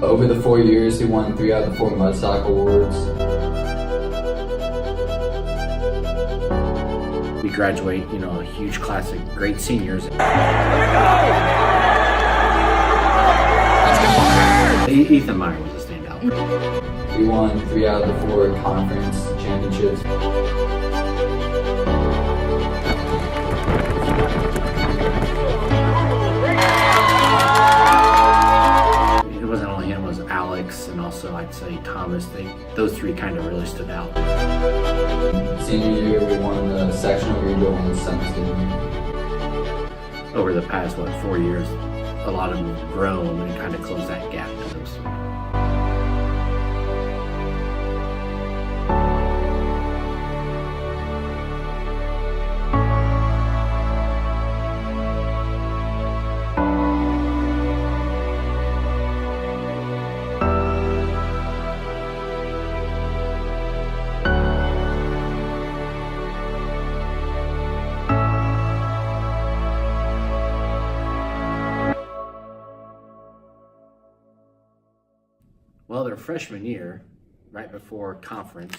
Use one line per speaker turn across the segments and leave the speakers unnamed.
Over the 4 years, he won 3 out of the 4 Mudstock Awards.
We graduate, a huge class of great seniors. Ethan Meyer was a standout.
We won 3 out of the 4 conference championships.
It wasn't only him, it was Alex and also I'd say Thomas. Those 3 kind of really stood out.
Senior year, we won the sectional regional and the semi-state.
Over the past, 4 years, a lot of them have grown and kind of closed that gap to those 3. Well, their freshman year, right before conference,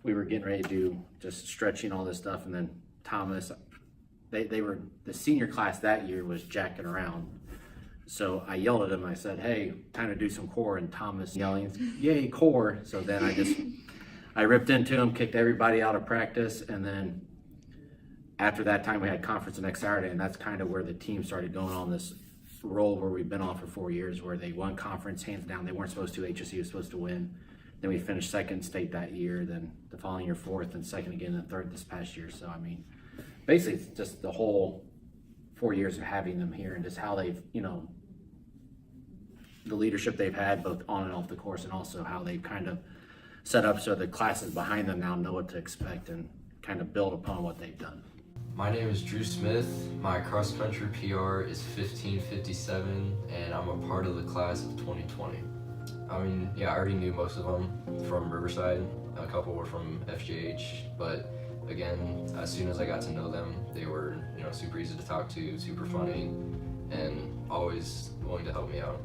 we were getting ready to do just stretching, all this stuff, and then Thomas, they were, the senior class that year was jacking around. So I yelled at him, I said, hey, time to do some core, and Thomas yelling, yay, core. So then I ripped into him, kicked everybody out of practice, and then after that time we had conference the next Saturday, and that's kind of where the team started going on this role where we've been on for 4 years, where they won conference hands down. They weren't supposed to. HSU was supposed to win. Then we finished second state that year. Then the following year, fourth, and second again, and third this past year. So I mean, basically, it's just the whole 4 years of having them here and just how they've, the leadership they've had both on and off the course, and also how they've kind of set up so the classes behind them now know what to expect and kind of build upon what they've done.
My name is Drew Smith. My cross country PR is 1557, and I'm a part of the class of 2020. I already knew most of them from Riverside. A couple were from FJH, but again, as soon as I got to know them, they were, super easy to talk to, super funny, and always willing to help me out.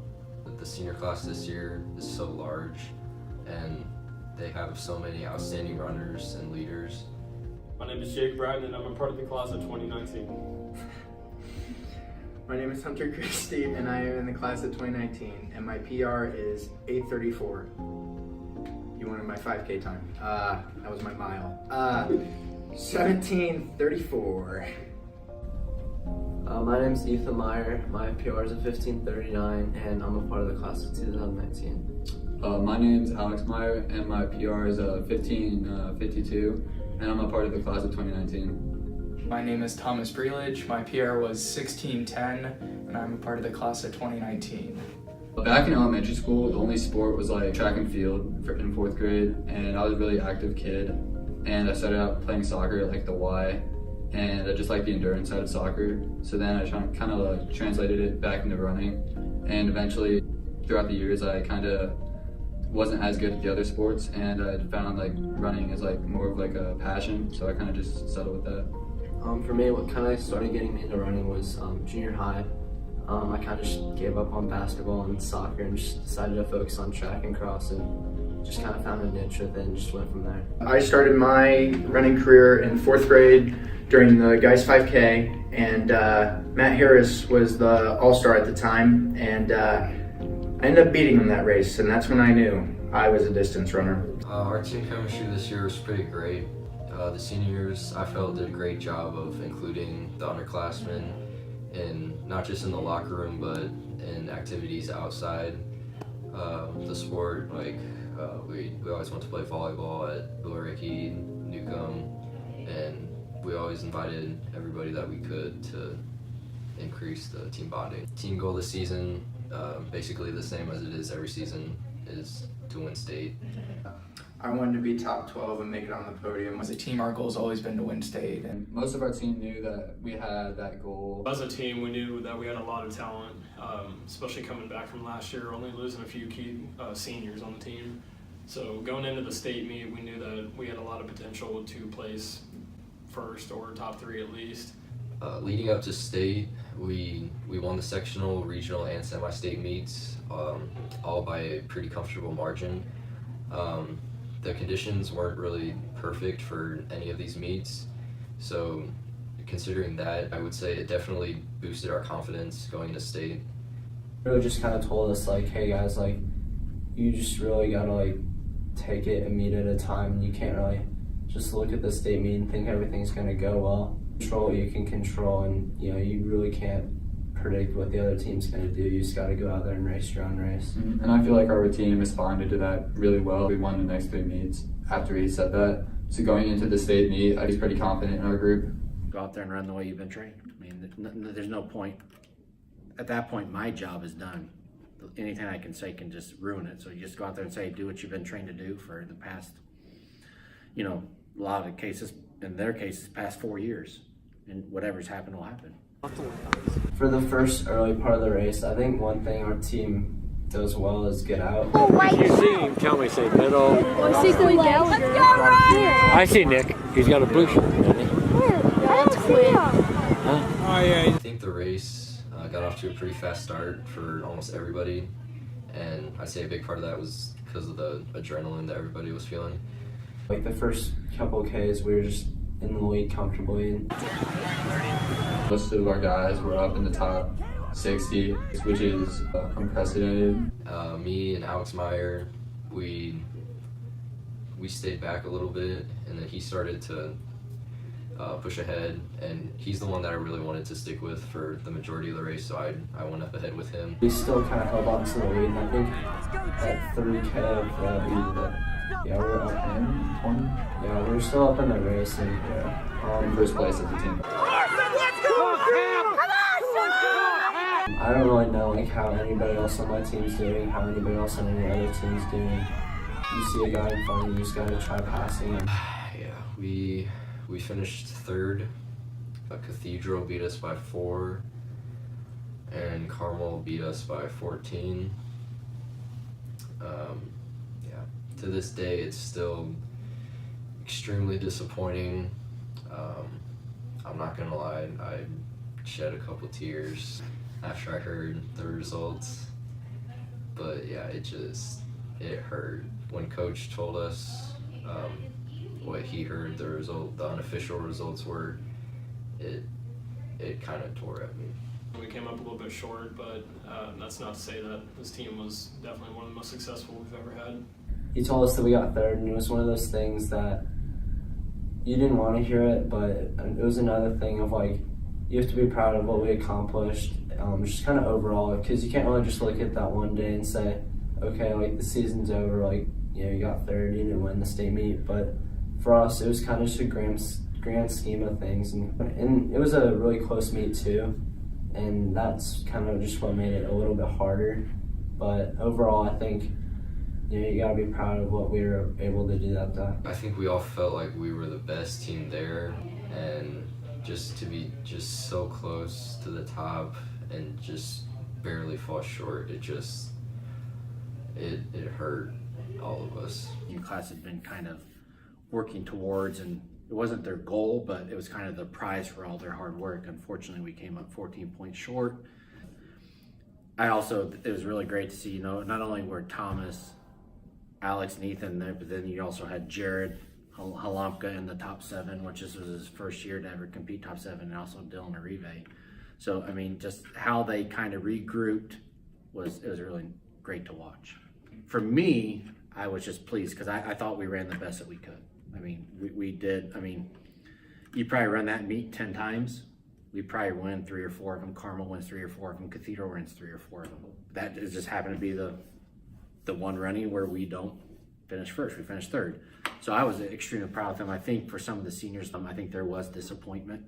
The senior class this year is so large, and they have so many outstanding runners and leaders.
My name is Jake Bratton, and I'm a part of the class of 2019.
My name is Hunter Christie, and I am in the class of 2019, and my PR is 8:34. You wanted my 5K time. That was my mile. 17:34.
My name is Ethan Meyer. My PR is a 15:39, and I'm a part of the class of 2019.
My name is Alex Meyer, and my PR is 15:52. And I'm a part of the class of 2019.
My name is Thomas Breelage. My PR was 16:10, and I'm a part of the class of 2019.
Back in elementary school, the only sport was like track and field in 4th grade, and I was a really active kid. And I started out playing soccer at like the Y, and I just like the endurance side of soccer. So then I kind of translated it back into running, and eventually throughout the years I kind of wasn't as good at the other sports, and I found like running is like more of like a passion, so I kind of just settled with that.
For me, what kind of started getting me into running was junior high. I kind of just gave up on basketball and soccer and just decided to focus on track and cross, and just kind of found a niche with it and just went from there.
I started my running career in 4th grade during the Guys 5K, and Matt Harris was the all-star at the time, and I ended up beating him that race, and that's when I knew I was a distance runner.
Our team chemistry this year was pretty great. The seniors, I felt, did a great job of including the underclassmen, in not just in the locker room, but in activities outside the sport. We always went to play volleyball at Billericay, Newcomb, and we always invited everybody that we could to increase the team bonding. Team goal this season, basically the same as it is every season, is to win state.
I wanted to be top 12 and make it on the podium.
As a team, our goal has always been to win state.
And most of our team knew that we had that goal.
As a team, we knew that we had a lot of talent, especially coming back from last year, only losing a few key seniors on the team. So going into the state meet, we knew that we had a lot of potential to place first or top 3 at least.
Leading up to state, we won the sectional, regional, and semi-state meets, all by a pretty comfortable margin. The conditions weren't really perfect for any of these meets, so considering that, I would say it definitely boosted our confidence going to state.
Really just kind of told us like, hey guys, like you just really gotta like take it a meet at a time, and you can't really just look at the state meet and think everything's gonna go well. Control what you can control, and you know, you really can't predict what the other team's gonna do. You just gotta go out there and race your own race.
And I feel like our team responded to that really well. We won the next 3 meets after he said that. So going into the state meet, I was pretty confident in our group.
Go out there and run the way you've been trained. I mean, there's no point. At that point, my job is done. Anything I can say can just ruin it. So you just go out there and say, do what you've been trained to do for the past, you know, a lot of cases, in their cases, past 4 years. And whatever's happened will happen.
For the first early part of the race, I think one thing our team does well is get out.
If you see him, tell me, say middle.
Let's go,
I see Nick. He's got a blue shirt, doesn't he?
I think the race got off to a pretty fast start for almost everybody, and I'd say a big part of that was because of the adrenaline that everybody was feeling.
Like the first couple of Ks, we were just in the lead comfortably.
Most of our guys were up in the top 60, which is unprecedented.
Me and Alex Meyer, we stayed back a little bit, and then he started to push ahead, and he's the one that I really wanted to stick with for the majority of the race, so I went up ahead with him.
We still kind of held on to the lead, and I think at 3K of that lead, yeah, we're up in 20. Yeah, we're still up in the race, and
In first place of the team.
I don't really know like how anybody else on my team's doing, how anybody else on any other team's doing. You see a guy in front of you, just gotta try passing him.
Yeah, we finished third. Cathedral beat us by 4, and Carmel beat us by 14. Yeah, to this day it's still extremely disappointing. I'm not gonna lie, I shed a couple tears after I heard the results, but yeah, it hurt. When coach told us what he heard the unofficial results were, it kind of tore at me.
We came up a little bit short, but that's not to say that this team was definitely one of the most successful we've ever had.
He told us that we got third, and it was one of those things that you didn't want to hear it, but it was another thing of like, you have to be proud of what we accomplished, just kind of overall, because you can't really just look at that one day and say, okay, like the season's over, like, you know, you got third, you didn't win the state meet, but for us, it was kind of just a grand scheme of things, and it was a really close meet too, and that's kind of just what made it a little bit harder, but overall, I think, you know, you gotta be proud of what we were able to do that day.
I think we all felt like we were the best team there, and just to be just so close to the top and just barely fall short, it hurt all of us.
Your class had been kind of working towards, and it wasn't their goal, but it was kind of the prize for all their hard work. Unfortunately, we came up 14 points short. It was really great to see, you know, not only were Thomas, Alex, and Ethan there, but then you also had Jared Halamka in the top 7, which was his first year to ever compete top 7, and also Dylan Arrive. So, I mean, just how they kind of regrouped was really great to watch. For me, I was just pleased because I thought we ran the best that we could. I mean, we did. I mean, you probably run that meet 10 times. We probably win 3 or 4 of them. Carmel wins 3 or 4 of them. Cathedral wins 3 or 4 of them. That is just happened to be the one running where we don't finish first. We finished third. So I was extremely proud of them. I think for some of the seniors, I think there was disappointment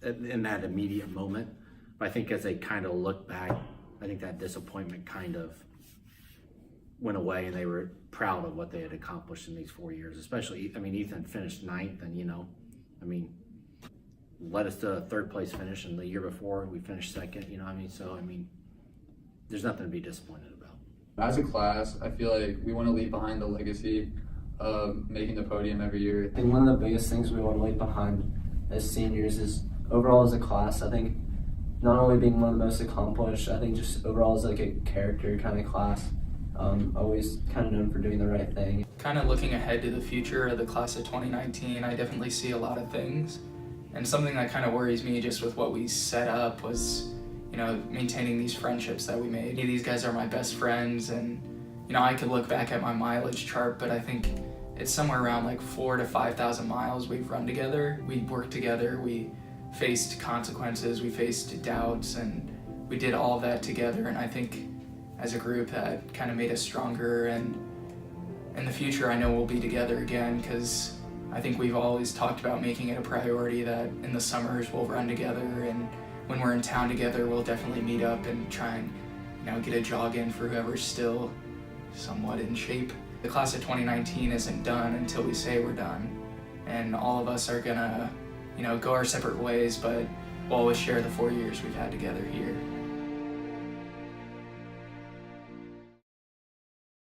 in that immediate moment. But I think as they kind of look back, I think that disappointment kind of went away, and they were proud of what they had accomplished in these 4 years. Especially, I mean, Ethan finished 9th, and, you know, I mean, led us to a 3rd place finish, and the year before we finished 2nd, you know what I mean? So, I mean, there's nothing to be disappointed about.
As a class, I feel like we want to leave behind the legacy of making the podium every year.
I think one of the biggest things we want to leave behind as seniors is overall as a class, I think not only being one of the most accomplished, I think just overall as like a character kind of class. Always kind of known for doing the right thing.
Kind of looking ahead to the future of the class of 2019, I definitely see a lot of things. And something that kind of worries me just with what we set up was, you know, maintaining these friendships that we made. These guys are my best friends, and, you know, I could look back at my mileage chart, but I think it's somewhere around like 4,000 to 5,000 miles we've run together. We worked together, we faced consequences, we faced doubts, and we did all of that together. And I think as a group that kind of made us stronger, and in the future I know we'll be together again, because I think we've always talked about making it a priority that in the summers we'll run together, and when we're in town together we'll definitely meet up and try and, you know, get a jog in for whoever's still somewhat in shape. The class of 2019 isn't done until we say we're done, and all of us are gonna, you know, go our separate ways, but we'll always share the 4 years we've had together here.